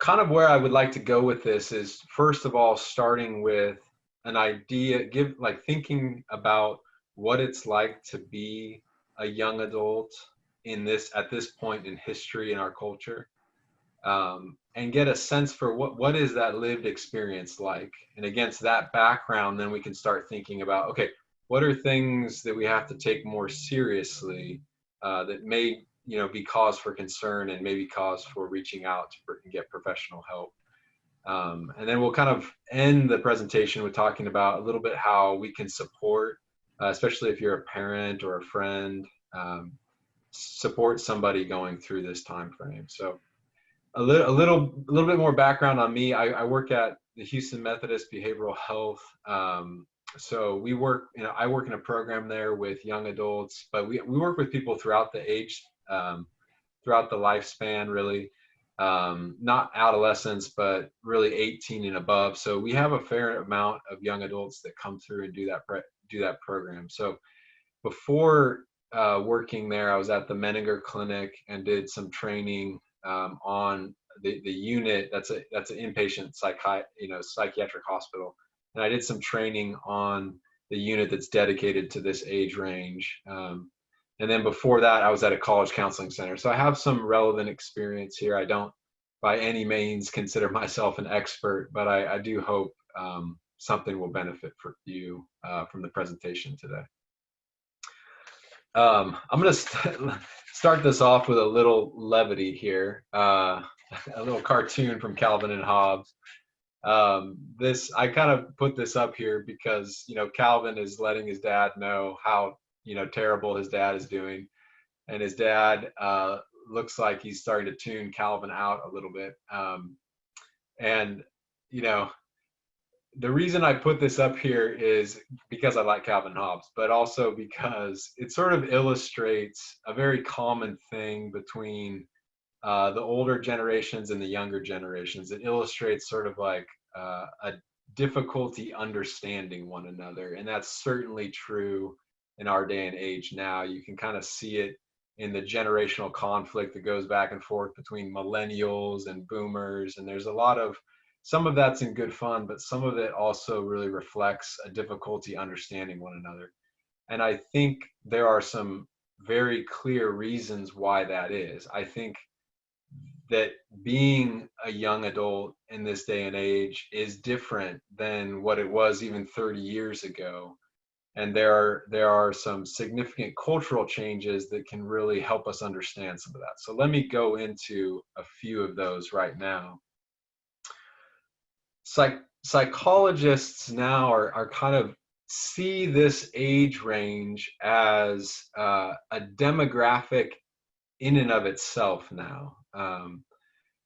kind of where I would like to go with this is, first of all, starting with an idea, thinking about what it's like to be a young adult at this point in history in our culture, and get a sense for what is that lived experience like. And against that background, then we can start thinking about, okay, what are things that we have to take more seriously, that may be cause for concern and maybe cause for reaching out to get professional help. And then we'll kind of end the presentation with talking about a little bit how we can support, especially if you're a parent or a friend, support somebody going through this time frame. So a little bit more background on me. I work at the Houston Methodist Behavioral Health. So I work in a program there with young adults, but we work with people throughout the age, throughout the lifespan, really. Not adolescence, but really 18 and above. So we have a fair amount of young adults that come through and do that program. So before working there, I was at the Menninger Clinic and did some training on the unit. That's an inpatient psychiatric hospital, and I did some training on the unit that's dedicated to this age range. And then before that, I was at a college counseling center. So I have some relevant experience here. I don't by any means consider myself an expert, but I do hope something will benefit for you from the presentation today. I'm going to start this off with a little levity here, a little cartoon from Calvin and Hobbes. I kind of put this up here because, Calvin is letting his dad know how, terrible his dad is doing. And his dad looks like he's starting to tune Calvin out a little bit. The reason I put this up here is because I like Calvin Hobbes, but also because it sort of illustrates a very common thing between the older generations and the younger generations. It illustrates sort of like a difficulty understanding one another. And that's certainly true in our day and age now. You can kind of see it in the generational conflict that goes back and forth between millennials and boomers. And there's some of that's in good fun, but some of it also really reflects a difficulty understanding one another. And I think there are some very clear reasons why that is. I think that being a young adult in this day and age is different than what it was even 30 years ago. And there are some significant cultural changes that can really help us understand some of that. So let me go into a few of those right now. Psychologists now are kind of see this age range as a demographic in and of itself now.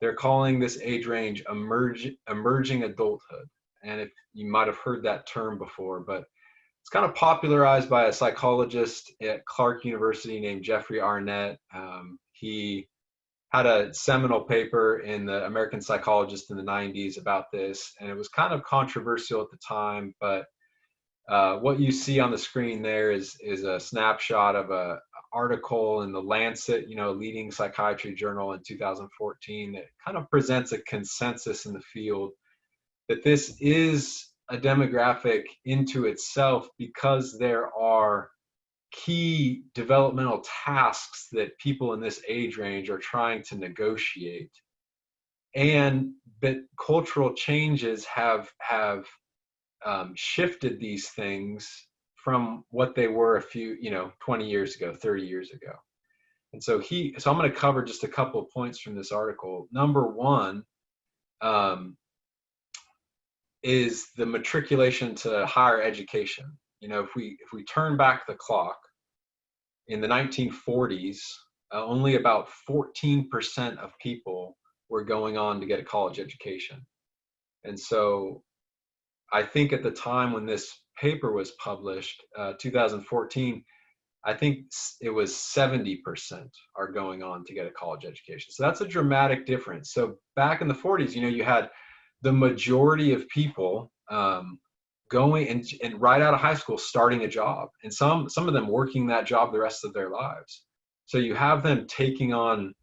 They're calling this age range emerging adulthood. And if you might have heard that term before, but it's kind of popularized by a psychologist at Clark University named Jeffrey Arnett. He had a seminal paper in the American Psychologist in the 90s about this, and it was kind of controversial at the time, but what you see on the screen there is a snapshot of an article in the Lancet, leading psychiatry journal in 2014 that kind of presents a consensus in the field that this is a demographic into itself because there are key developmental tasks that people in this age range are trying to negotiate, and that cultural changes have shifted these things from what they were 20 years ago, 30 years ago. And so I'm going to cover just a couple of points from this article. Number one is the matriculation to higher education. If we turn back the clock, in the 1940s, only about 14% of people were going on to get a college education. And so I think at the time when this paper was published, 2014, I think it was 70% are going on to get a college education. So that's a dramatic difference. So back in the 40s, you had the majority of people going and right out of high school starting a job, and some of them working that job the rest of their lives. So you have them taking on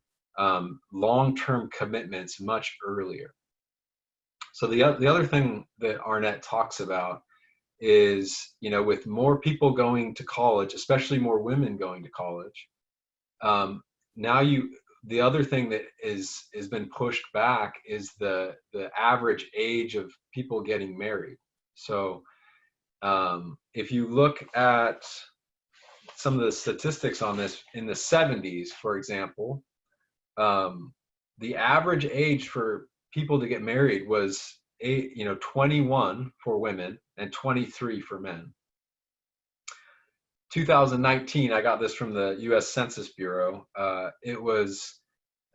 long-term commitments much earlier. So the other thing that Arnett talks about is, with more people going to college, especially more women going to college, now the other thing that has been pushed back is the average age of people getting married. So if you look at some of the statistics on this, in the 70s, for example, the average age for people to get married was 21 for women and 23 for men. 2019, I got this from the U.S. Census Bureau. It was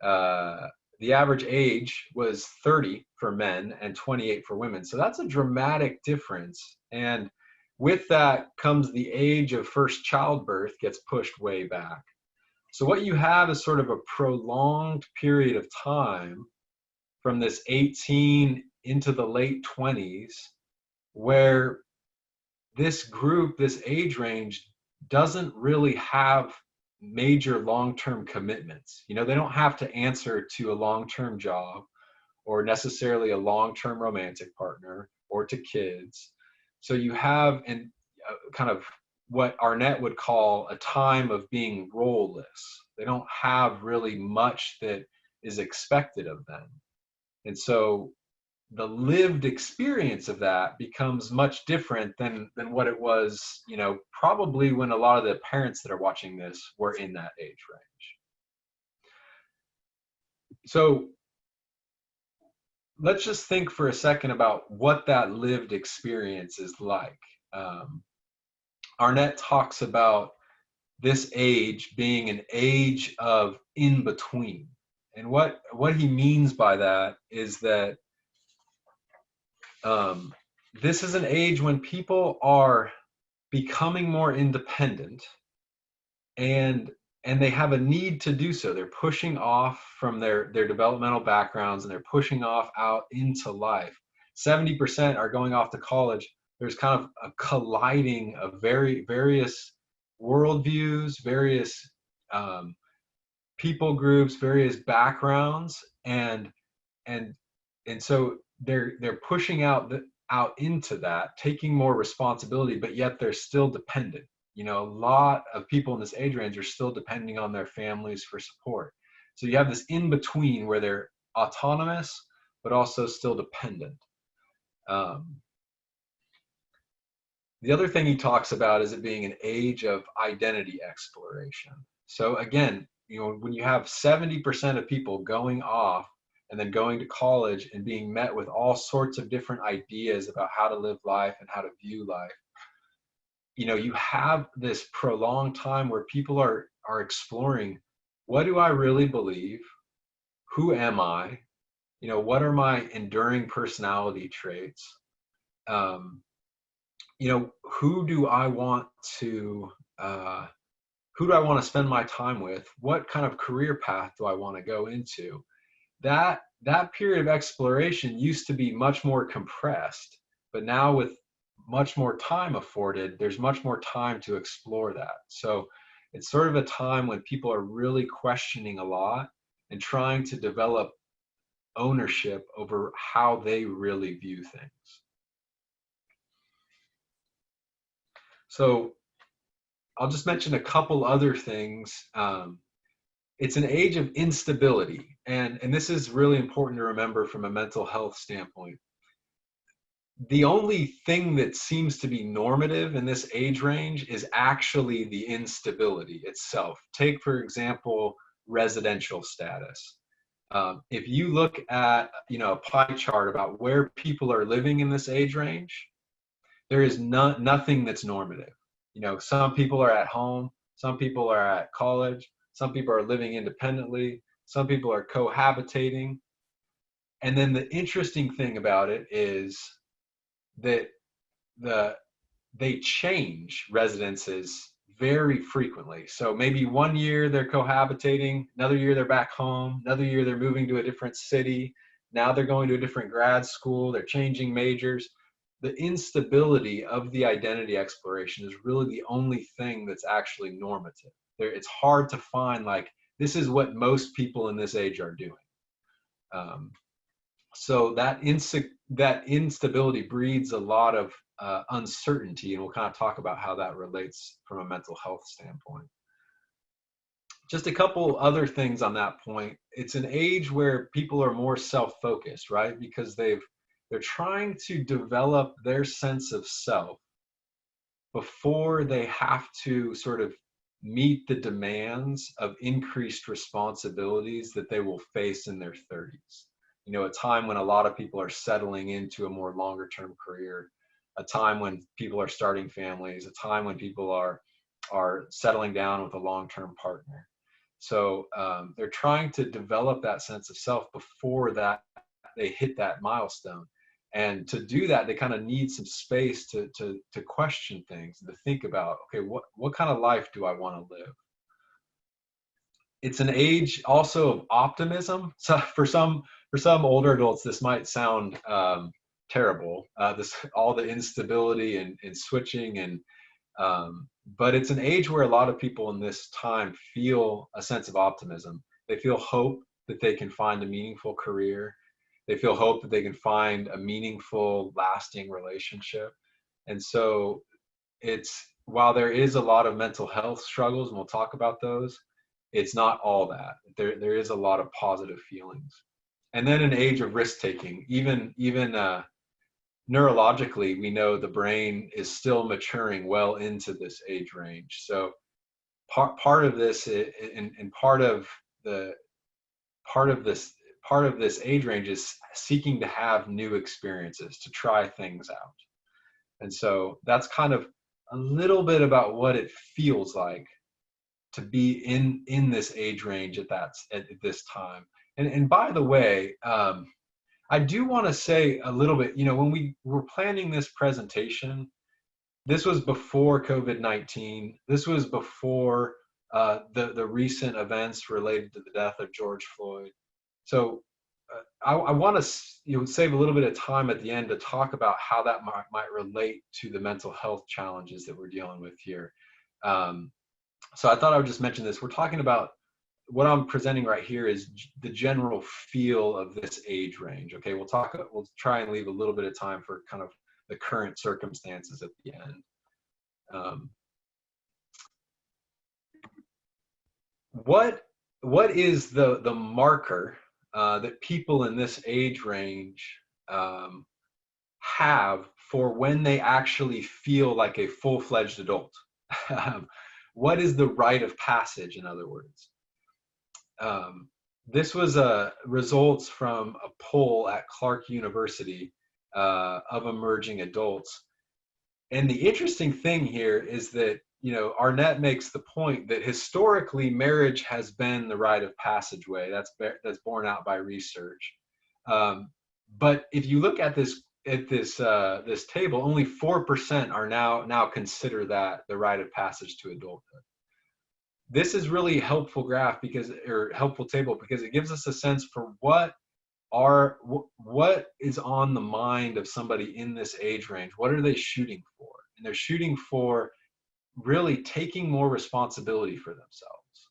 the average age was 30 for men and 28 for women. So that's a dramatic difference. And with that comes the age of first childbirth gets pushed way back. So what you have is sort of a prolonged period of time from this 18 into the late 20s, where this group, this age range, doesn't really have major long-term commitments. They don't have to answer to a long-term job or necessarily a long-term romantic partner or to kids. So you have kind of what Arnett would call a time of being role-less. They don't have really much that is expected of them. And so the lived experience of that becomes much different than what it was, probably when a lot of the parents that are watching this were in that age range. So let's just think for a second about what that lived experience is like. Arnett talks about this age being an age of in between. And what he means by that is that this is an age when people are becoming more independent and they have a need to do so. They're pushing off from their developmental backgrounds and they're pushing off out into life. 70% are going off to college. There's kind of a colliding of various worldviews, various people groups, various backgrounds, and so they're pushing out into that, taking more responsibility, but yet they're still dependent. A lot of people in this age range are still depending on their families for support. So you have this in between where they're autonomous, but also still dependent. The other thing he talks about is it being an age of identity exploration. So again, when you have 70% of people going off and then going to college and being met with all sorts of different ideas about how to live life and how to view life, you have this prolonged time where people are exploring, what do I really believe? Who am I? What are my enduring personality traits? Who do I want to spend my time with? What kind of career path do I want to go into? That period of exploration used to be much more compressed, but now with much more time afforded, there's much more time to explore that. So it's sort of a time when people are really questioning a lot and trying to develop ownership over how they really view things. So I'll just mention a couple other things. It's an age of instability, and this is really important to remember from a mental health standpoint. The only thing that seems to be normative in this age range is actually the instability itself. Take, for example, residential status. If you look at a pie chart about where people are living in this age range, there is nothing that's normative. Some people are at home, some people are at college, some people are living independently, some people are cohabitating. And then the interesting thing about it is that they change residences very frequently. So maybe one year they're cohabitating, another year they're back home, another year they're moving to a different city, now they're going to a different grad school, they're changing majors. The instability of the identity exploration is really the only thing that's actually normative. It's hard to find like this is what most people in this age are doing. Um, so that instability breeds a lot of uncertainty, and we'll kind of talk about how that relates from a mental health standpoint. Just a couple other things on that point. It's an age where people are more self-focused, right? Because they're trying to develop their sense of self before they have to sort of meet the demands of increased responsibilities that they will face in their 30s. You know, a time when a lot of people are settling into a more longer term career, a time when people are starting families, a time when people are settling down with a long-term partner. So they're trying to develop that sense of self before that they hit that milestone. And to do that, they kind of need some space to question things, to think about, okay, what kind of life do I want to live? It's an age also of optimism. So for some older adults, this might sound terrible. This all the instability and switching and but it's an age where a lot of people in this time feel a sense of optimism. They feel hope that they can find a meaningful career. They feel hope that they can find a meaningful, lasting relationship. And so while there is a lot of mental health struggles, and we'll talk about those, it's not all that. There is a lot of positive feelings. And then an age of risk taking, even neurologically, we know the brain is still maturing well into this age range. So part of this and part of this age range is seeking to have new experiences, to try things out. And so that's kind of a little bit about what it feels like to be in this age range at this time. And by the way, I do want to say a little bit, you know, when we were planning this presentation, this was before COVID-19. This was before the recent events related to the death of George Floyd. So I want to save a little bit of time at the end to talk about how that might relate to the mental health challenges that we're dealing with here. So I thought I would just mention this. We're talking about what I'm presenting right here is the general feel of this age range. Okay, we'll try and leave a little bit of time for kind of the current circumstances at the end. What is the marker that people in this age range have for when they actually feel like a full-fledged adult? What is the rite of passage, in other words? This was results from a poll at Clark University of emerging adults. And the interesting thing here is that, you know, Arnett makes the point that historically marriage has been the rite of passageway. That's borne out by research. But if you look at this table, only 4% are now consider that the rite of passage to adulthood. This is really helpful graph helpful table because it gives us a sense for what is on the mind of somebody in this age range. What are they shooting for? And they're shooting for really taking more responsibility for themselves,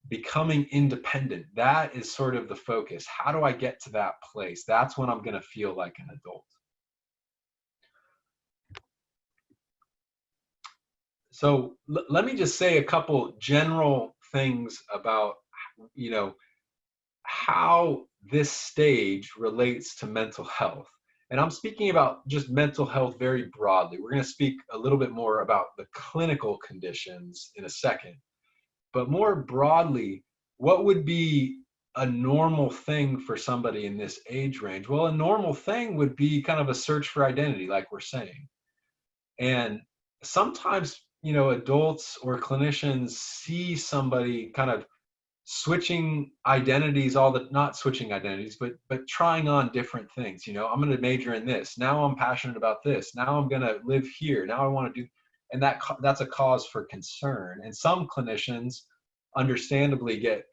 becoming independent. That is sort of the focus. How do I get to that place? That's when I'm going to feel like an adult. So let me just say a couple general things about, you know, how this stage relates to mental health. And I'm speaking about just mental health very broadly. We're going to speak a little bit more about the clinical conditions in a second. But more broadly, what would be a normal thing for somebody in this age range? Well, a normal thing would be kind of a search for identity, like we're saying. And sometimes, you know, adults or clinicians see somebody kind of switching identities, not switching identities, but trying on different things. You know, I'm going to major in this. Now I'm passionate about this. Now I'm going to live here. Now I want to do, and that's a cause for concern. And some clinicians understandably get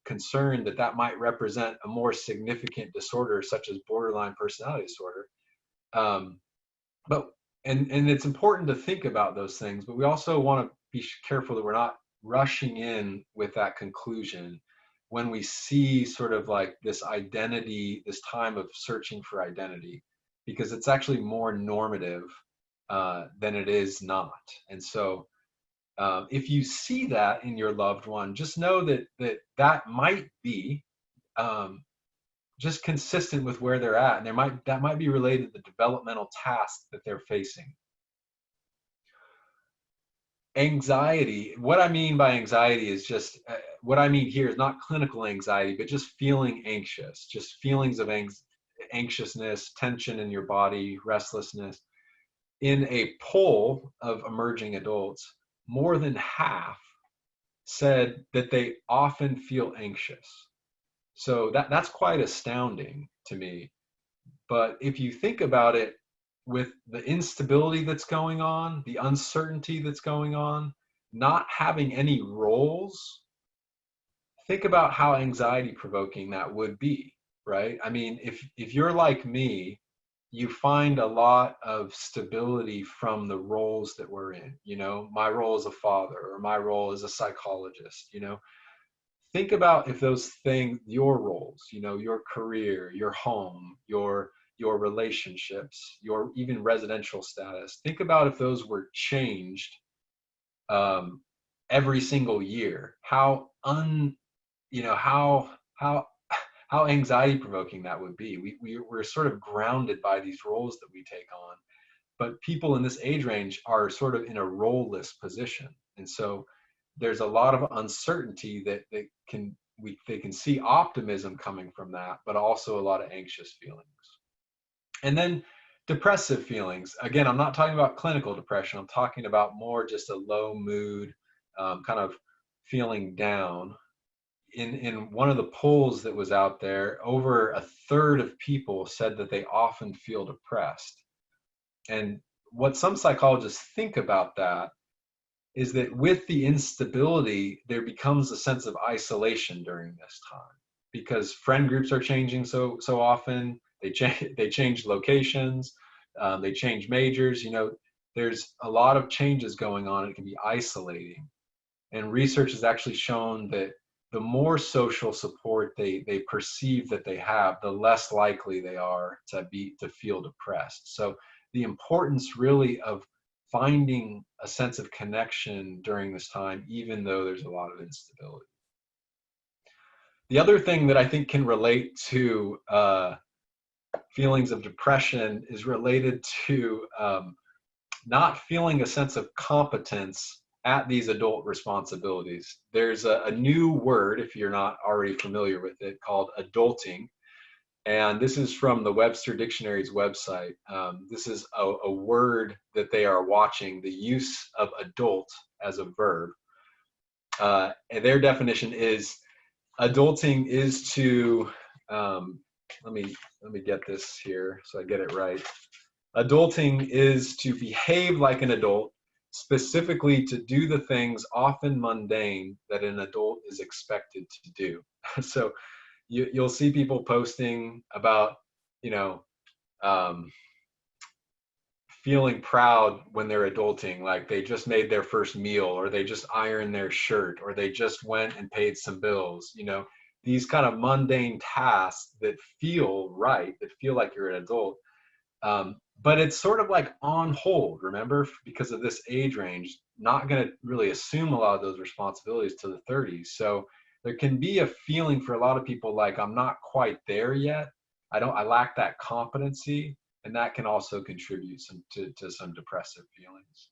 concerned that might represent a more significant disorder such as borderline personality disorder. But it's important to think about those things, but we also want to be careful that we're not rushing in with that conclusion when we see sort of like this identity, this time of searching for identity, because it's actually more normative than it is not. And so if you see that in your loved one, just know that that might be um, just consistent with where they're at, and that might be related to the developmental tasks that they're facing. Anxiety, what I mean by anxiety is just what I mean here is not clinical anxiety, but just feeling anxious, just feelings of anxiousness, tension in your body, restlessness. In a poll of emerging adults, more than half said that they often feel anxious. So that's quite astounding to me. But if you think about it, with the instability that's going on, the uncertainty that's going on, not having any roles, think about how anxiety provoking that would be, right? I mean, if you're like me, you find a lot of stability from the roles that we're in. You know, my role as a father, or my role as a psychologist, you know. Think about if those things, your roles, you know, your career, your home, your relationships, your even residential status. Think about if those were changed um, every single year. You know, how anxiety provoking that would be. We're sort of grounded by these roles that we take on, but people in this age range are sort of in a role-less position, and so there's a lot of uncertainty that they can see optimism coming from that, but also a lot of anxious feelings. And then depressive feelings. Again, I'm not talking about clinical depression. I'm talking about more just a low mood, kind of feeling down. In one of the polls that was out there, over a third of people said that they often feel depressed. And what some psychologists think about that is that with the instability, there becomes a sense of isolation during this time, because friend groups are changing so often. They change locations, they change majors. You know, there's a lot of changes going on. It can be isolating, and research has actually shown that the more social support they perceive that they have, the less likely they are to feel depressed. So the importance really of finding a sense of connection during this time, even though there's a lot of instability. The other thing that I think can relate to feelings of depression is related to not feeling a sense of competence at these adult responsibilities. There's a new word, if you're not already familiar with it, called adulting. And this is from the Webster Dictionary's website. This is a word that they are watching, the use of adult as a verb. And their definition is adulting is to, let me get this here so I get it right. Adulting is to behave like an adult, specifically to do the things often mundane that an adult is expected to do. So you'll see people posting about, you know, feeling proud when they're adulting, like they just made their first meal, or they just ironed their shirt, or they just went and paid some bills. You know, these kind of mundane tasks that feel right, that feel like you're an adult. But it's sort of like on hold, remember, because of this age range, not going to really assume a lot of those responsibilities to the 30s. So there can be a feeling for a lot of people like, I'm not quite there yet. I lack that competency, and that can also contribute to some depressive feelings.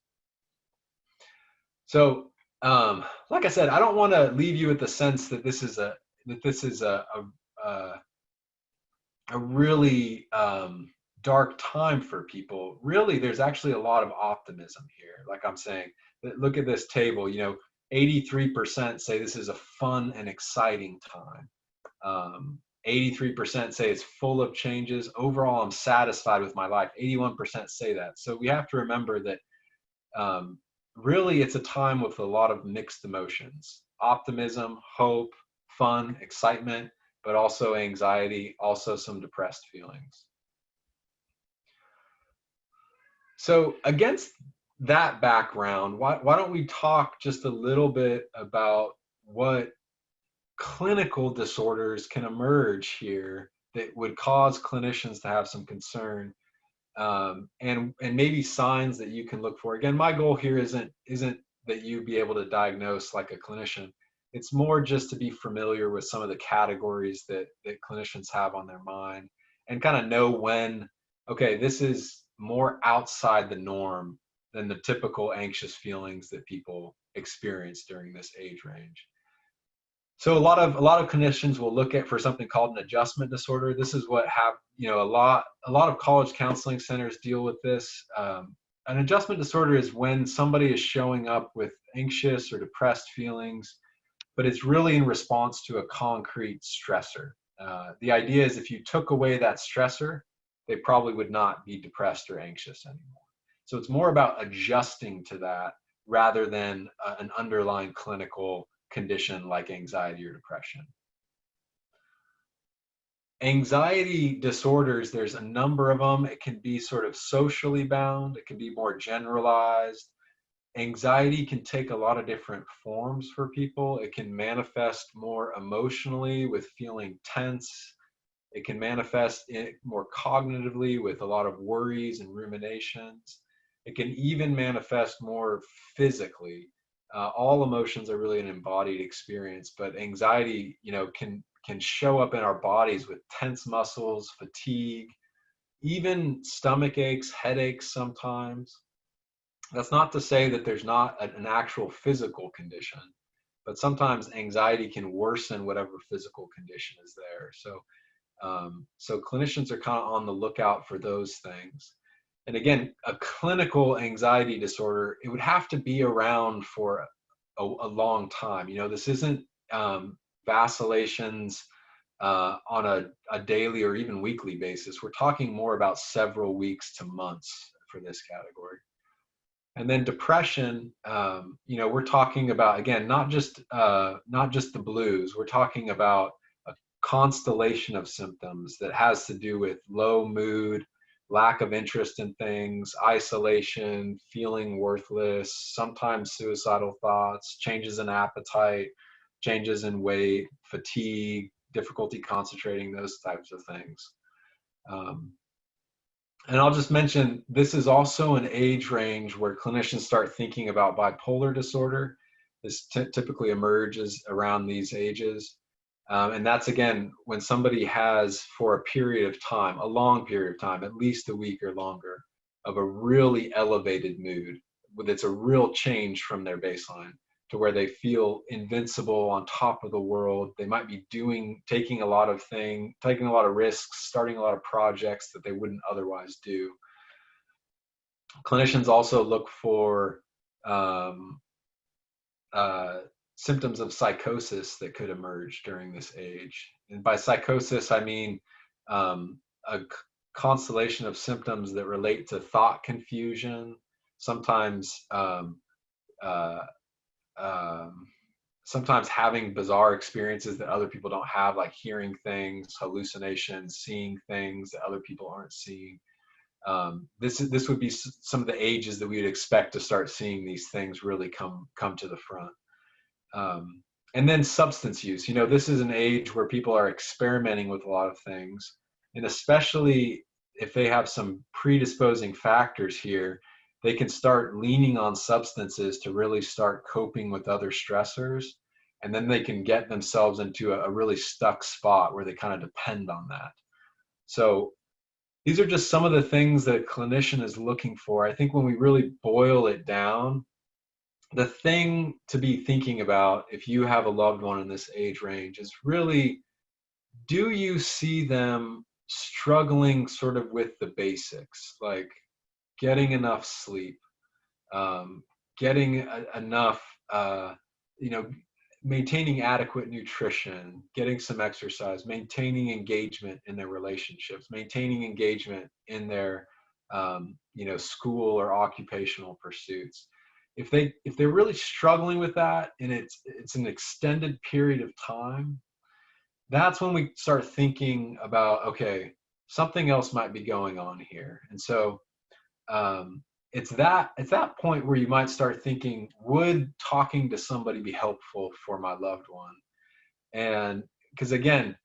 So, like I said, I don't want to leave you with the sense that this is a really dark time for people. Really, there's actually a lot of optimism here. Like I'm saying, look at this table, you know, 83% say this is a fun and exciting time. 83% say it's full of changes. Overall, I'm satisfied with my life. 81% say that. So we have to remember that really it's a time with a lot of mixed emotions: optimism, hope, fun, excitement, but also anxiety, also some depressed feelings. So against that background, why don't we talk just a little bit about what clinical disorders can emerge here that would cause clinicians to have some concern, and maybe signs that you can look for. Again, my goal here isn't that you be able to diagnose like a clinician. It's more just to be familiar with some of the categories that clinicians have on their mind, and kind of know when, okay, this is more outside the norm than the typical anxious feelings that people experience during this age range. So a lot of clinicians will look at for something called an adjustment disorder. This is what a lot of college counseling centers deal with this. An adjustment disorder is when somebody is showing up with anxious or depressed feelings, but it's really in response to a concrete stressor. The idea is if you took away that stressor, they probably would not be depressed or anxious anymore. So it's more about adjusting to that rather than an underlying clinical condition like anxiety or depression. Anxiety disorders, there's a number of them. It can be sort of socially bound, it can be more generalized. Anxiety can take a lot of different forms for people. It can manifest more emotionally with feeling tense. It can manifest more cognitively with a lot of worries and ruminations. It can even manifest more physically. All emotions are really an embodied experience, but anxiety, can show up in our bodies with tense muscles, fatigue, even stomach aches, headaches sometimes. That's not to say that there's not an actual physical condition, but sometimes anxiety can worsen whatever physical condition is there. So clinicians are kind of on the lookout for those things. And again, a clinical anxiety disorder, it would have to be around for a long time. This isn't vacillations on a daily or even weekly basis. We're talking more about several weeks to months for this category. And then depression, we're talking about, again, not just the blues. We're talking about a constellation of symptoms that has to do with low mood, lack of interest in things, isolation, feeling worthless, sometimes suicidal thoughts, changes in appetite, changes in weight, fatigue, difficulty concentrating, those types of things. And I'll just mention, this is also an age range where clinicians start thinking about bipolar disorder. This typically emerges around these ages. And that's, again, when somebody has, for a period of time, a long period of time, at least a week or longer, of a really elevated mood, that's a real change from their baseline, to where they feel invincible, on top of the world. They might be taking a lot of risks, starting a lot of projects that they wouldn't otherwise do. Clinicians also look for symptoms of psychosis that could emerge during this age. And by psychosis, I mean a constellation of symptoms that relate to thought confusion, sometimes sometimes having bizarre experiences that other people don't have, like hearing things, hallucinations, seeing things that other people aren't seeing. This would be some of the ages that we would expect to start seeing these things really come to the front. And then substance use. This is an age where people are experimenting with a lot of things, and especially if they have some predisposing factors here, they can start leaning on substances to really start coping with other stressors, and then they can get themselves into a really stuck spot where they kind of depend on that. So these are just some of the things that a clinician is looking for. I think when we really boil it down, the thing to be thinking about if you have a loved one in this age range is really, do you see them struggling sort of with the basics, like getting enough sleep, getting enough, maintaining adequate nutrition, getting some exercise, maintaining engagement in their relationships, maintaining engagement in their, school or occupational pursuits. If they're really struggling with that, and it's an extended period of time, that's when we start thinking about, okay, something else might be going on here. And so it's that point where you might start thinking, would talking to somebody be helpful for my loved one? And because again,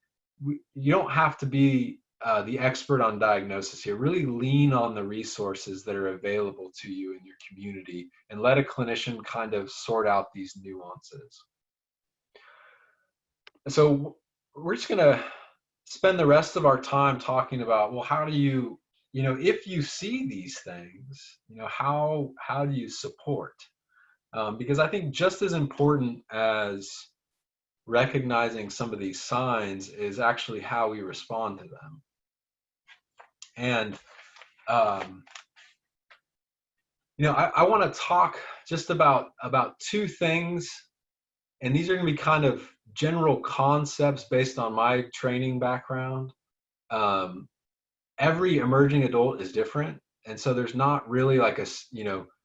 you don't have to be the expert on diagnosis here. Really lean on the resources that are available to you in your community and let a clinician kind of sort out these nuances. So we're just going to spend the rest of our time talking about, well, how do you, if you see these things, how do you support? Because I think just as important as recognizing some of these signs is actually how we respond to them. And, I want to talk just about two things, and these are going to be kind of general concepts based on my training background. Every emerging adult is different. And so there's not really like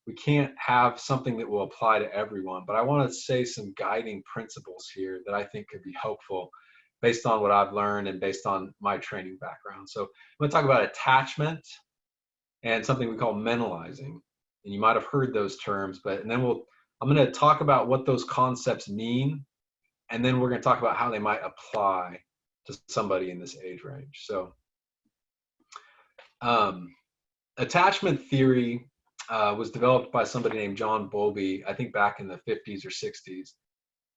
we can't have something that will apply to everyone, but I want to say some guiding principles here that I think could be helpful based on what I've learned and based on my training background. So I'm going to talk about attachment and something we call mentalizing. And you might have heard those terms, I'm going to talk about what those concepts mean. And then we're going to talk about how they might apply to somebody in this age range. So attachment theory was developed by somebody named John Bowlby, I think back in the 50s or 60s.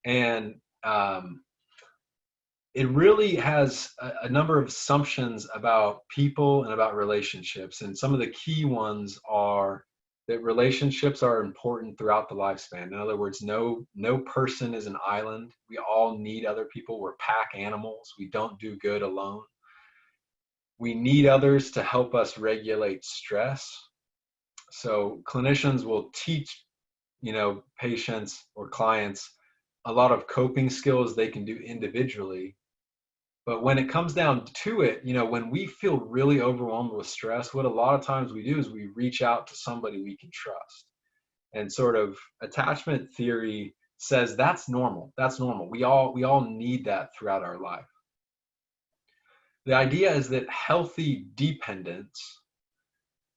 And it really has a number of assumptions about people and about relationships. And some of the key ones are that relationships are important throughout the lifespan. In other words, no person is an island. We all need other people. We're pack animals. We don't do good alone. We need others to help us regulate stress. So clinicians will teach, patients or clients a lot of coping skills they can do individually. But when it comes down to it, when we feel really overwhelmed with stress, what a lot of times we do is we reach out to somebody we can trust. And sort of attachment theory says that's normal. That's normal. We all need that throughout our life. The idea is that healthy dependence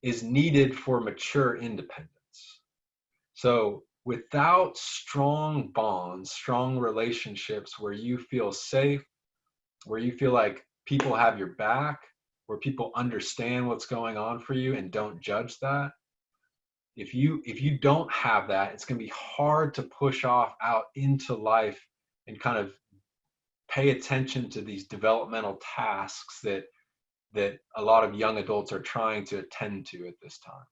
is needed for mature independence. So without strong bonds, strong relationships where you feel safe, where you feel like people have your back, where people understand what's going on for you and don't judge that, if you don't have that, it's going to be hard to push off out into life and kind of pay attention to these developmental tasks that a lot of young adults are trying to attend to at this time.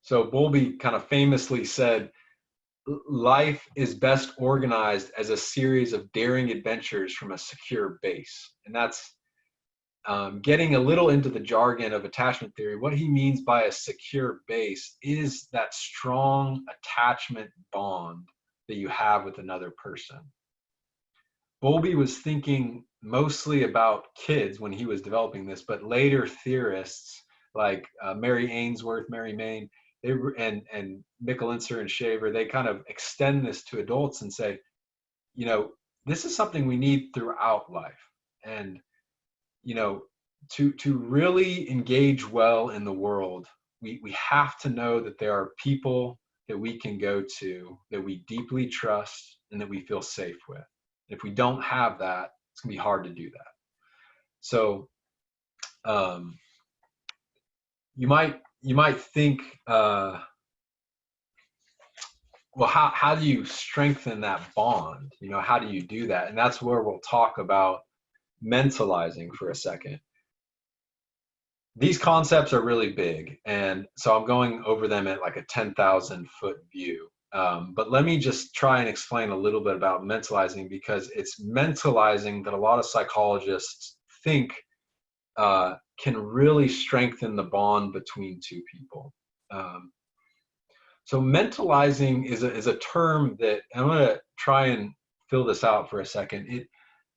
So Bowlby kind of famously said, life is best organized as a series of daring adventures from a secure base. And that's getting a little into the jargon of attachment theory. What he means by a secure base is that strong attachment bond that you have with another person. Bowlby was thinking mostly about kids when he was developing this, but later theorists like Mary Ainsworth, Mary Main, and Michelintzer and Shaver, they kind of extend this to adults and say, this is something we need throughout life. And, to really engage well in the world, we have to know that there are people that we can go to, that we deeply trust, and that we feel safe with. If we don't have that, it's going to be hard to do that. So you might think, well, how do you strengthen that bond? How do you do that? And that's where we'll talk about mentalizing for a second. These concepts are really big, and so I'm going over them at like a 10,000 foot view. But let me just try and explain a little bit about mentalizing, because it's mentalizing that a lot of psychologists think can really strengthen the bond between two people. So mentalizing is a term that I'm going to try and fill this out for a second.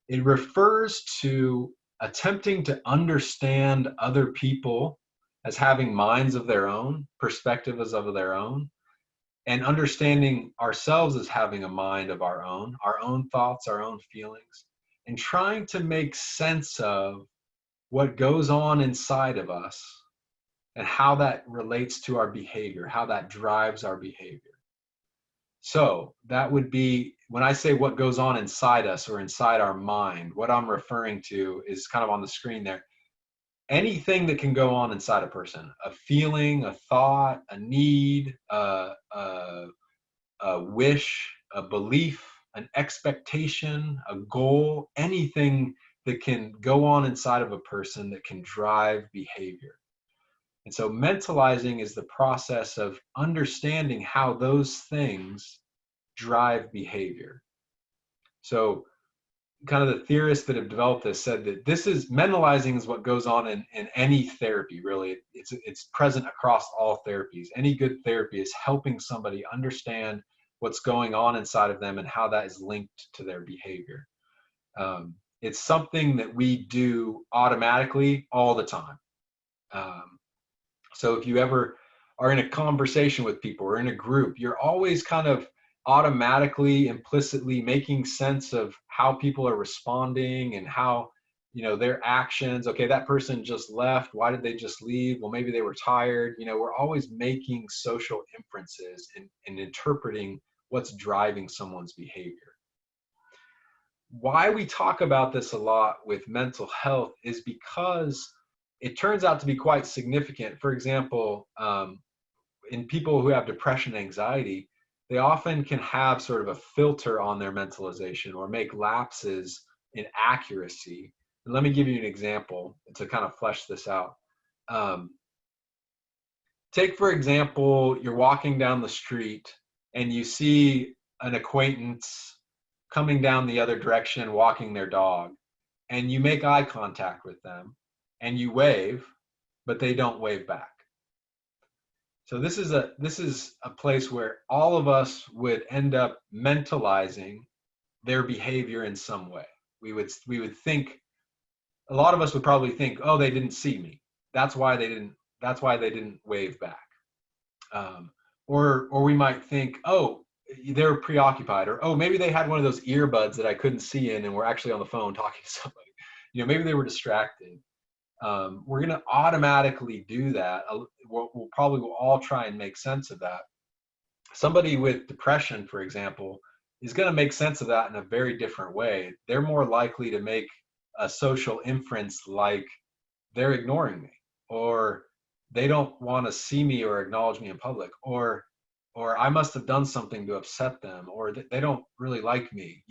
It refers to attempting to understand other people as having minds of their own, perspectives of their own, and understanding ourselves as having a mind of our own thoughts, our own feelings, and trying to make sense of what goes on inside of us and how that relates to our behavior, how that drives our behavior. So that would be, when I say what goes on inside us or inside our mind, what I'm referring to is kind of on the screen there. Anything that can go on inside a person, a feeling, a thought, a need, a wish, a belief, an expectation, a goal, anything that can go on inside of a person that can drive behavior. And so mentalizing is the process of understanding how those things drive behavior. So kind of the theorists that have developed this said that this is mentalizing is what goes on in any therapy, really. It's present across all therapies. Any good therapy is helping somebody understand what's going on inside of them and how that is linked to their behavior. It's something that we do automatically all the time. So if you ever are in a conversation with people or in a group, you're always kind of automatically, implicitly making sense of how people are responding and how, their actions. Okay, that person just left. Why did they just leave? Well, maybe they were tired. We're always making social inferences and interpreting what's driving someone's behavior. Why we talk about this a lot with mental health is because it turns out to be quite significant. For example, in people who have depression and anxiety, they often can have sort of a filter on their mentalization or make lapses in accuracy. And let me give you an example to kind of flesh this out. Take, for example, you're walking down the street and you see an acquaintance coming down the other direction, walking their dog, and you make eye contact with them and you wave, but they don't wave back. So this is a place where all of us would end up mentalizing their behavior in some way. We would think, a lot of us would probably think, oh, they didn't see me. That's why they didn't wave back. Or we might think, oh, they're preoccupied, or oh, maybe they had one of those earbuds that I couldn't see in and were actually on the phone talking to somebody. Maybe they were distracted. We're going to automatically do that. We'll probably all try and make sense of that. Somebody with depression, for example, is going to make sense of that in a very different way. They're more likely to make a social inference like they're ignoring me, or they don't want to see me or acknowledge me in public, or I must have done something to upset them, or they don't really like me.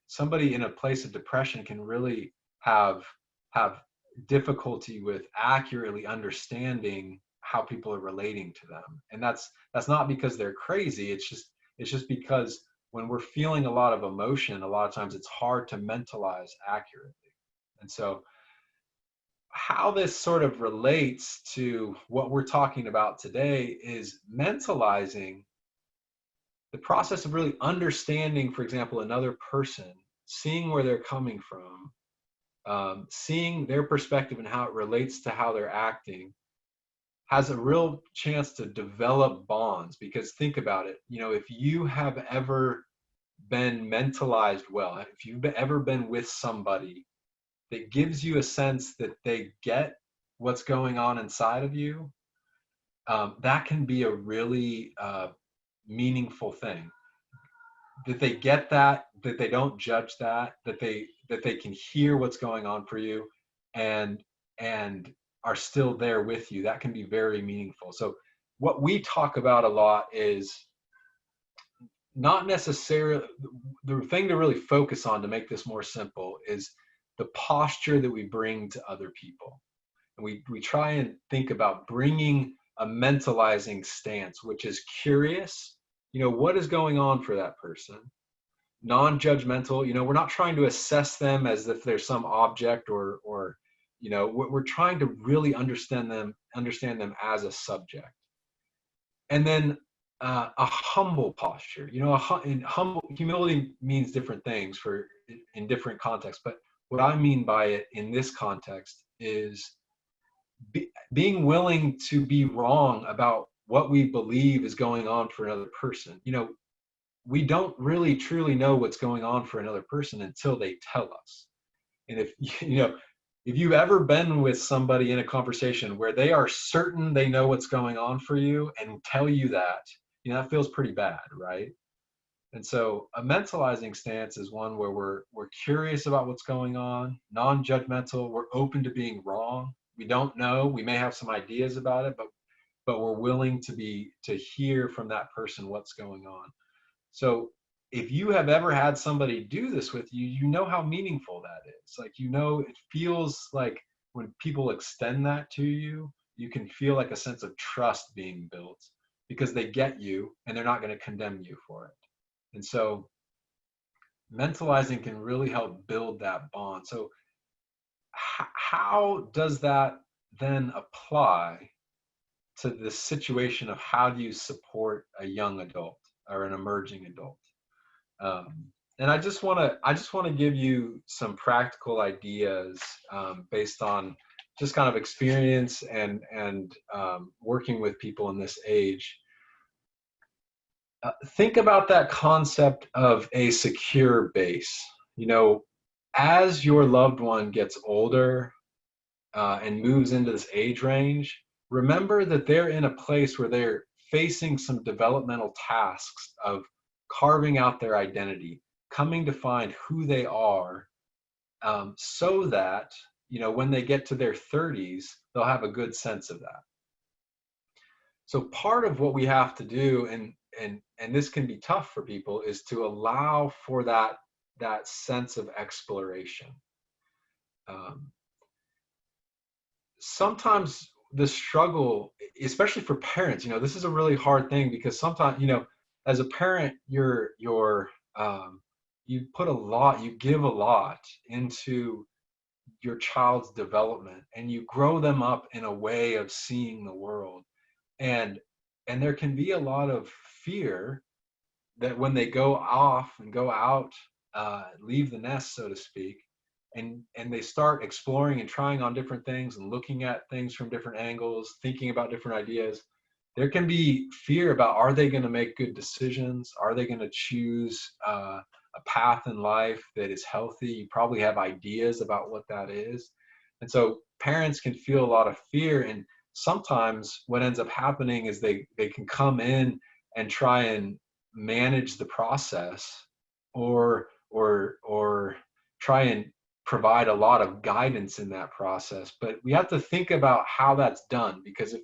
Somebody in a place of depression can really have difficulty with accurately understanding how people are relating to them. And that's not because they're crazy. It's just because when we're feeling a lot of emotion, a lot of times it's hard to mentalize accurately. And so how this sort of relates to what we're talking about today is mentalizing, the process of really understanding, for example, another person, seeing where they're coming from, seeing their perspective and how it relates to how they're acting, has a real chance to develop bonds. Because think about it, if you have ever been mentalized well, if you've ever been with somebody that gives you a sense that they get what's going on inside of you, that can be a really meaningful thing. That they get that they don't judge that they can hear what's going on for you and are still there with you. That can be very meaningful. So what we talk about a lot is not necessarily, the thing to really focus on to make this more simple is the posture that we bring to other people. And we try and think about bringing a mentalizing stance, which is curious, what is going on for that person, non-judgmental. We're not trying to assess them as if they're some object or we're trying to really understand them as a subject. And then a humble posture. Humility means different things in different contexts, but what I mean by it in this context is being willing to be wrong about what we believe is going on for another person. We don't really truly know what's going on for another person until they tell us. And if if you've ever been with somebody in a conversation where they are certain they know what's going on for you and tell you that, that feels pretty bad, right? And so a mentalizing stance is one where we're curious about what's going on, non-judgmental, we're open to being wrong. We don't know, we may have some ideas about it, but we're willing to hear from that person what's going on. So if you have ever had somebody do this with you, you know how meaningful that is. Like, it feels like when people extend that to you, you can feel like a sense of trust being built because they get you and they're not going to condemn you for it. And so mentalizing can really help build that bond. So how does that then apply to the situation of how do you support a young adult or an emerging adult? And I just want to give you some practical ideas based on just kind of experience and working with people in this age. Think about that concept of a secure base. As your loved one gets older and moves into this age range, remember that they're in a place where they're facing some developmental tasks of carving out their identity, coming to find who they are, so that when they get to their 30s, they'll have a good sense of that. So part of what we have to do, and this can be tough for people, is to allow for that sense of exploration. Sometimes the struggle, especially for parents, this is a really hard thing because sometimes, as a parent, you put a lot, you give a lot into your child's development, and you grow them up in a way of seeing the world. And there can be a lot of fear that when they go off and go out, leave the nest, so to speak, and they start exploring and trying on different things and looking at things from different angles, thinking about different ideas, there can be fear about, are they going to make good decisions? Are they going to choose a path in life that is healthy? You probably have ideas about what that is. And so parents can feel a lot of fear, and sometimes what ends up happening is they can come in and try and manage the process, or try and provide a lot of guidance in that process. But we have to think about how that's done, because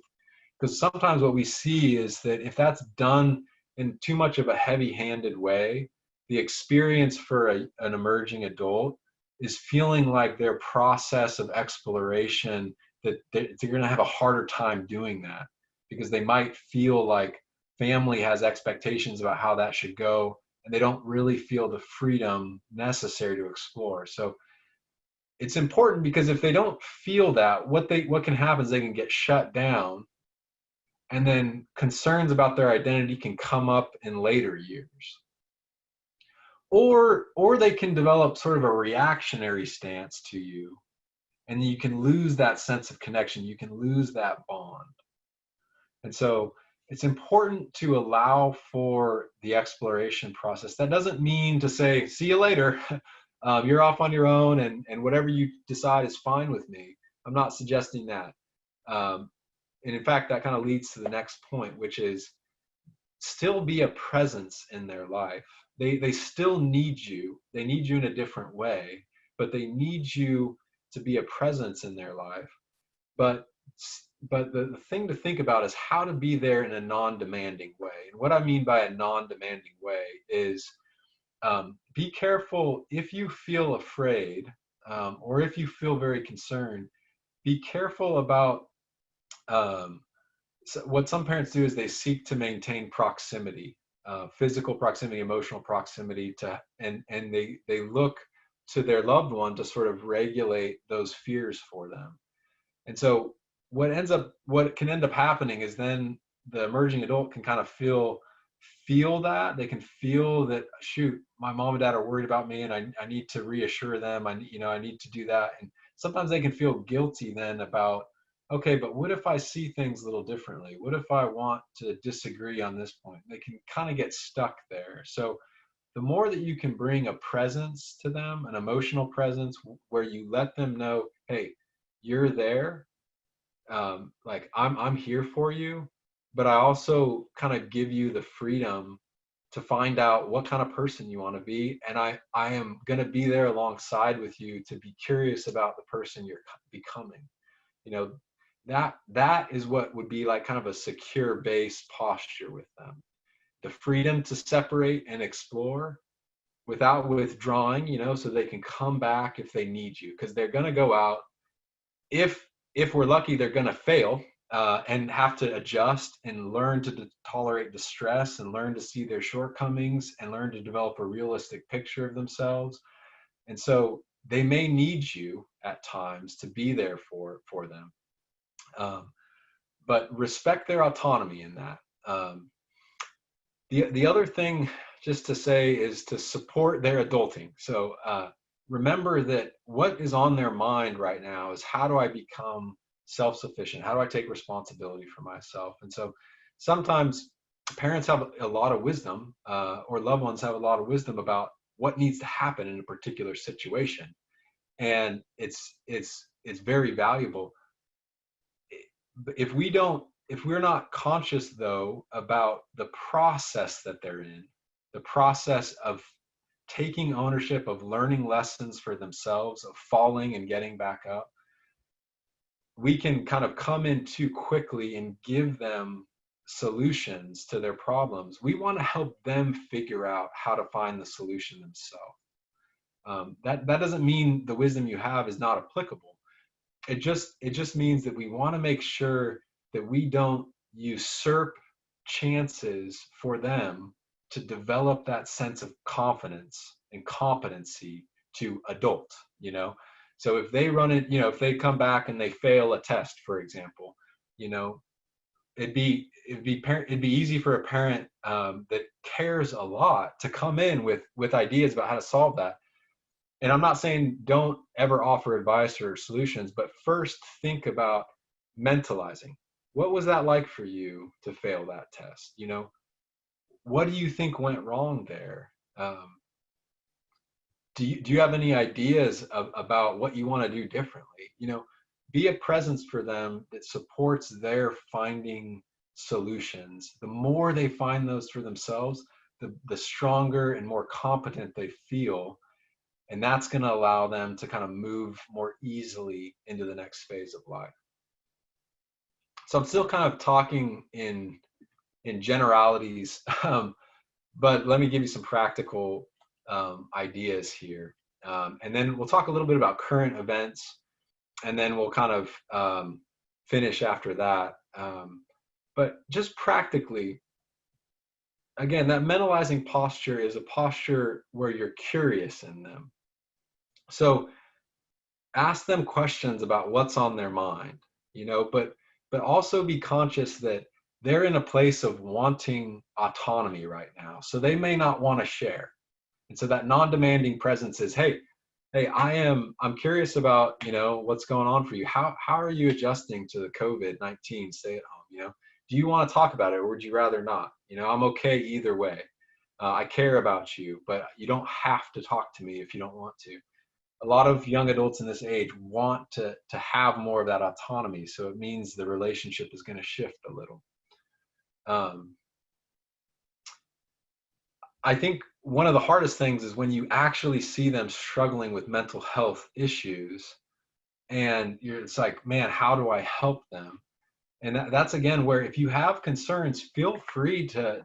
sometimes what we see is that if that's done in too much of a heavy-handed way, the experience for an emerging adult is feeling like their process of exploration, that they're going to have a harder time doing that, because they might feel like family has expectations about how that should go, and they don't really feel the freedom necessary to explore. So it's important, because if they don't feel that, what can happen is they can get shut down, and then concerns about their identity can come up in later years. Or they can develop sort of a reactionary stance to you, and you can lose that sense of connection. You can lose that bond. And so it's important to allow for the exploration process. That doesn't mean to say, see you later. You're off on your own, and whatever you decide is fine with me. I'm not suggesting that. And in fact, that kind of leads to the next point, which is still be a presence in their life. They still need you. They need you in a different way, but they need you to be a presence in their life. But the thing to think about is how to be there in a non-demanding way. And what I mean by a non-demanding way is, be careful if you feel afraid, or if you feel very concerned, be careful about, so what some parents do is they seek to maintain proximity, physical proximity, emotional proximity, and they look to their loved one to sort of regulate those fears for them. And so what can end up happening is then the emerging adult can kind of feel that. They can feel that, shoot, my mom and dad are worried about me, and I need to reassure them. I need to do that. And sometimes they can feel guilty then about, okay, but what if I see things a little differently? What if I want to disagree on this point? They can kind of get stuck there. So the more that you can bring a presence to them, an emotional presence, where you let them know, hey, you're there, like I'm here for you, but I also kind of give you the freedom to find out what kind of person you want to be, and I am going to be there alongside with you to be curious about the person you're becoming. You know, that is what would be like kind of a secure base posture with them. The freedom to separate and explore without withdrawing, so they can come back if they need you, because they're going to go out. If we're lucky, they're going to fail, and have to adjust and learn to tolerate distress and learn to see their shortcomings and learn to develop a realistic picture of themselves. And so they may need you at times to be there for them, um, but respect their autonomy in that. The other thing just to say is to support their adulting. So remember that what is on their mind right now is, how do I become self-sufficient? How do I take responsibility for myself? And so sometimes parents have a lot of wisdom, or loved ones have a lot of wisdom about what needs to happen in a particular situation, and it's very valuable. If we're not conscious though about the process that they're in, the process of taking ownership, of learning lessons for themselves, of falling and getting back up, we can kind of come in too quickly and give them solutions to their problems. We want to help them figure out how to find the solution themselves. That doesn't mean the wisdom you have is not applicable. It just means that we want to make sure that we don't usurp chances for them to develop that sense of confidence and competency to adult. So if they run it, if they come back and they fail a test, for example, you know it'd be easy for a parent, that cares a lot, to come in with ideas about how to solve that. And I'm not saying don't ever offer advice or solutions, but first think about mentalizing. What was that like for you to fail that test? What do you think went wrong there? Do you have any ideas about what you want to do differently? Be a presence for them that supports their finding solutions. The more they find those for themselves, the stronger and more competent they feel. And that's going to allow them to kind of move more easily into the next phase of life. So I'm still kind of talking in generalities, but let me give you some practical ideas here. And then we'll talk a little bit about current events, and then we'll kind of finish after that. But just practically, again, that mentalizing posture is a posture where you're curious in them. So ask them questions about what's on their mind, but also be conscious that they're in a place of wanting autonomy right now. So they may not want to share. And so that non-demanding presence is, hey, I'm curious about, what's going on for you. How are you adjusting to the COVID-19 stay at home? Do you want to talk about it, or would you rather not? I'm okay either way. I care about you, but you don't have to talk to me if you don't want to. A lot of young adults in this age want to have more of that autonomy. So it means the relationship is going to shift a little. I think one of the hardest things is when you actually see them struggling with mental health issues, and it's like, man, how do I help them? And that's again where, if you have concerns, feel free to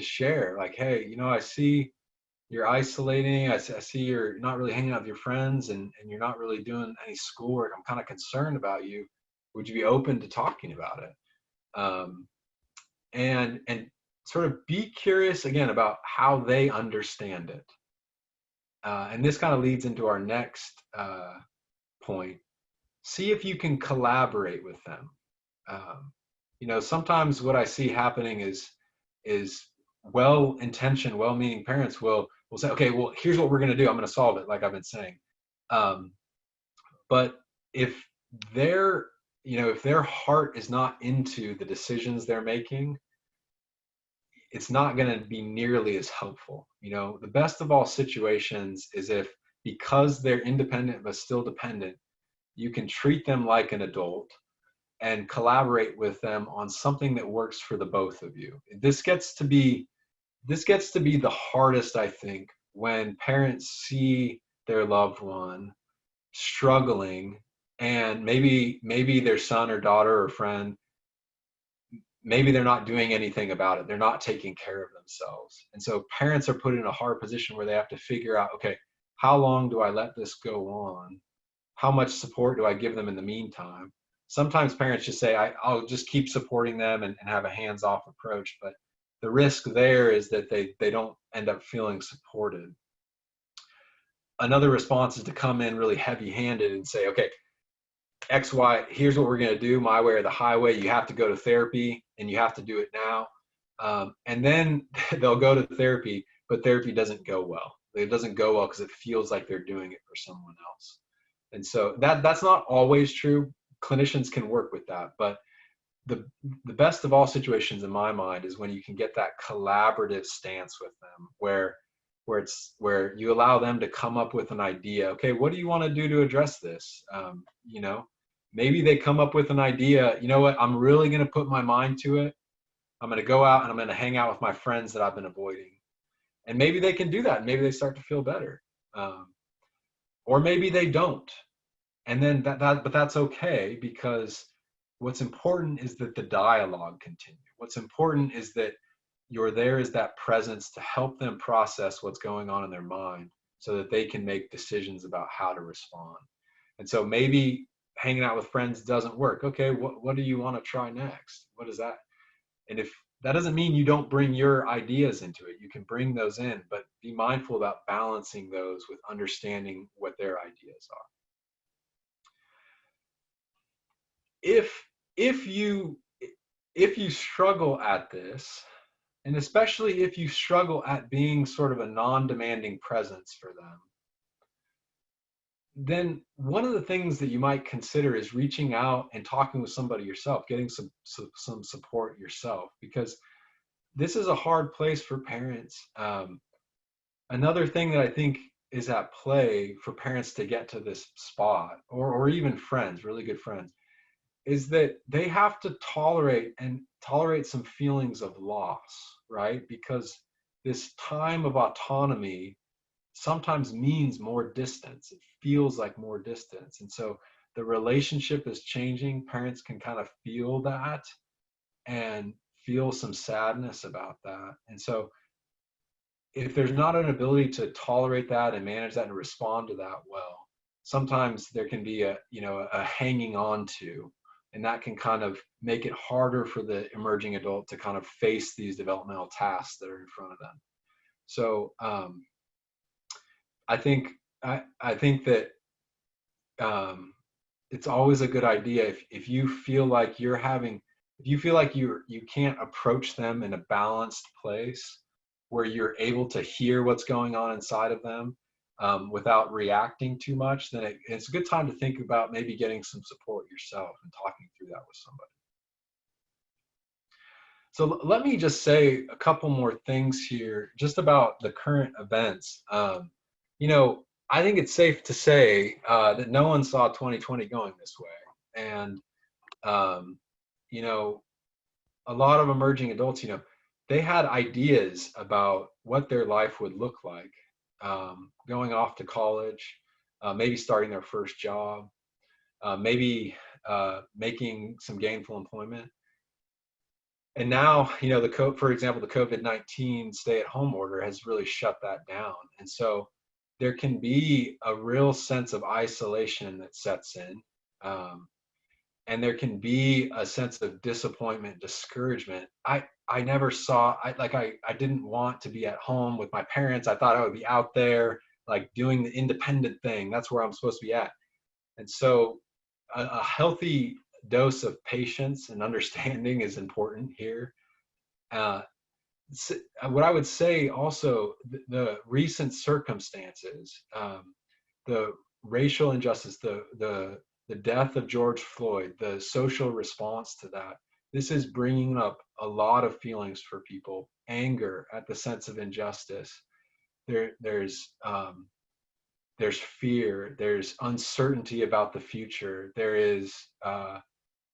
share. Like, hey, I see you're isolating. I see you're not really hanging out with your friends, and you're not really doing any schoolwork. I'm kind of concerned about you. Would you be open to talking about it? And sort of be curious again about how they understand it. And this kind of leads into our next point. See if you can collaborate with them. Sometimes what I see happening is well-intentioned, well-meaning parents will say, okay, well, here's what we're going to do. I'm going to solve it, like I've been saying. But if their heart is not into the decisions they're making, it's not going to be nearly as helpful. The best of all situations is if, because they're independent but still dependent, you can treat them like an adult and collaborate with them on something that works for the both of you. This gets to be the hardest, I think, when parents see their loved one struggling, and maybe their son or daughter or friend, maybe they're not doing anything about it. They're not taking care of themselves. And so parents are put in a hard position where they have to figure out, okay, how long do I let this go on? How much support do I give them in the meantime? Sometimes parents just say, I'll just keep supporting them and have a hands-off approach. But the risk there is that they don't end up feeling supported. Another response is to come in really heavy-handed and say, okay, X, Y, here's what we're going to do, my way or the highway. You have to go to therapy and you have to do it now. And then they'll go to therapy, but therapy doesn't go well. It doesn't go well because it feels like they're doing it for someone else. And so that's not always true. Clinicians can work with that, but the best of all situations in my mind is when you can get that collaborative stance with them, where you allow them to come up with an idea. Okay, what do you want to do to address this? Maybe they come up with an idea. You know what? I'm really going to put my mind to it. I'm going to go out and I'm going to hang out with my friends that I've been avoiding. And maybe they can do that. Maybe they start to feel better. Or maybe they don't. And then but that's okay, because what's important is that the dialogue continue. What's important is that you're there as that presence to help them process what's going on in their mind so that they can make decisions about how to respond. And so maybe hanging out with friends doesn't work. Okay, what do you want to try next? What is that? And if that doesn't mean you don't bring your ideas into it, you can bring those in, but be mindful about balancing those with understanding what their ideas are. If you struggle at this, and especially if you struggle at being sort of a non-demanding presence for them, then one of the things that you might consider is reaching out and talking with somebody yourself, getting some support yourself, because this is a hard place for parents. Another thing that I think is at play for parents to get to this spot, or even friends, really good friends, is that they have to tolerate some feelings of loss, right? Because this time of autonomy sometimes means more distance. It feels like more distance. And so the relationship is changing. Parents can kind of feel that and feel some sadness about that. And so if there's not an ability to tolerate that and manage that and respond to that well, sometimes there can be a hanging on to, and that can kind of make it harder for the emerging adult to kind of face these developmental tasks that are in front of them. So I think that it's always a good idea if you feel like you can't approach them in a balanced place where you're able to hear what's going on inside of them without reacting too much, then it's a good time to think about maybe getting some support yourself and talking through that with somebody. So let me just say a couple more things here just about the current events. I think it's safe to say that no one saw 2020 going this way. And, a lot of emerging adults, they had ideas about what their life would look like, going off to college, maybe starting their first job, maybe making some gainful employment. And now, for example, the COVID-19 stay-at-home order has really shut that down. And so there can be a real sense of isolation that sets in. And there can be a sense of disappointment, discouragement. I never saw, I didn't want to be at home with my parents. I thought I would be out there, like doing the independent thing. That's where I'm supposed to be at. And so a healthy dose of patience and understanding is important here. What I would say also, the recent circumstances, the racial injustice, the death of George Floyd, the social response to that, this is bringing up a lot of feelings for people. Anger at the sense of injustice. There's there's fear, there's uncertainty about the future, there is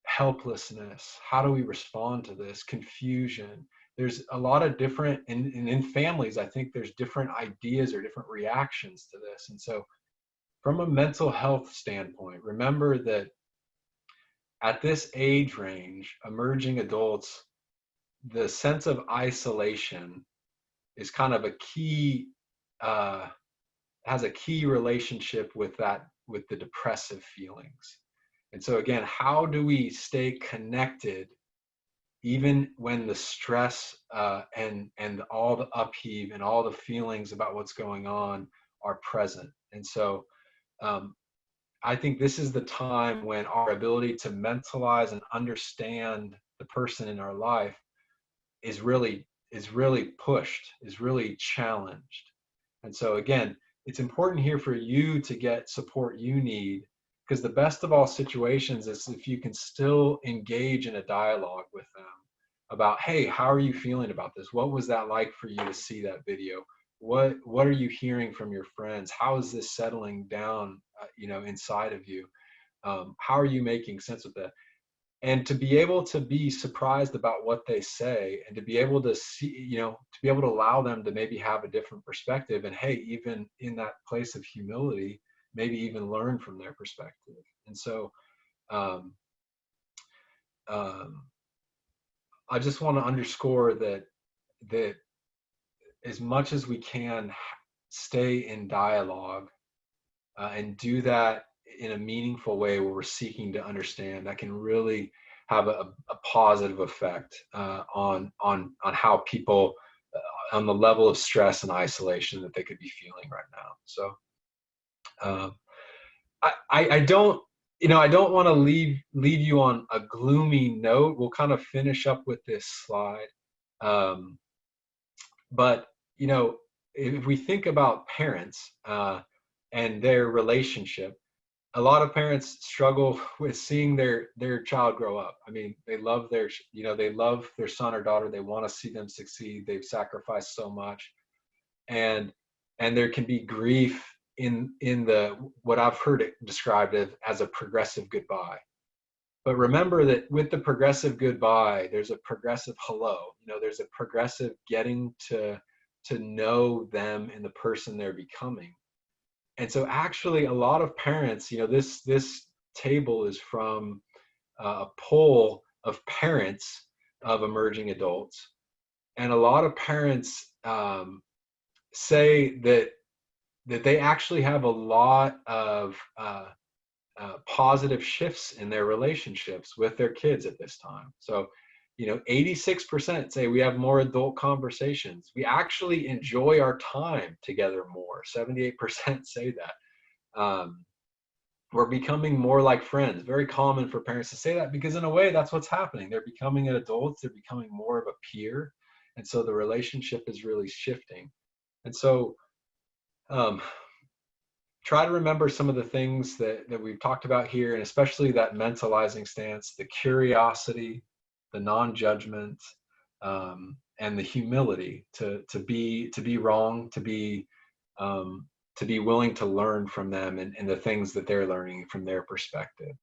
helplessness. How do we respond to this? Confusion. There's a lot of different, and in families, I think there's different ideas or different reactions to this. And so, from a mental health standpoint, remember that at this age range, emerging adults, the sense of isolation is kind of a key, uh, has a key relationship with that, with the depressive feelings. And so, again, how do we stay connected even when the stress and all the upheave and all the feelings about what's going on are present? And so, um, I think this is the time when our ability to mentalize and understand the person in our life is really pushed, is really challenged. And so again, it's important here for you to get support you need, because the best of all situations is if you can still engage in a dialogue with them about, hey, how are you feeling about this? What was that like for you to see that video? What are you hearing from your friends? How is this settling down, inside of you? How are you making sense of that? And to be able to be surprised about what they say, and to be able to see, to be able to allow them to maybe have a different perspective, and hey, even in that place of humility, maybe even learn from their perspective. And so, um, um, I just want to underscore that as much as we can, stay in dialogue, and do that in a meaningful way where we're seeking to understand. That can really have a positive effect on how people, on the level of stress and isolation that they could be feeling right now. So um, I don't, I don't want to leave you on a gloomy note. We'll kind of finish up with this slide. Um, but if we think about parents and their relationship, a lot of parents struggle with seeing their child grow up. I mean, they love their son or daughter. They want to see them succeed. They've sacrificed so much, and there can be grief in the, what I've heard it described as a progressive goodbye. But remember that with the progressive goodbye, there's a progressive hello. There's a progressive getting to know them and the person they're becoming. And so actually a lot of parents, this table is from a poll of parents of emerging adults. And a lot of parents say that they actually have a lot of positive shifts in their relationships with their kids at this time. So 86% say we have more adult conversations. We actually enjoy our time together more. 78% say that. We're becoming more like friends. Very common for parents to say that, because in a way that's what's happening. They're becoming adults. They're becoming more of a peer. And so the relationship is really shifting. And so try to remember some of the things that we've talked about here, and especially that mentalizing stance, the curiosity, the non-judgment, and the humility to be wrong, to be willing to learn from them and the things that they're learning from their perspective.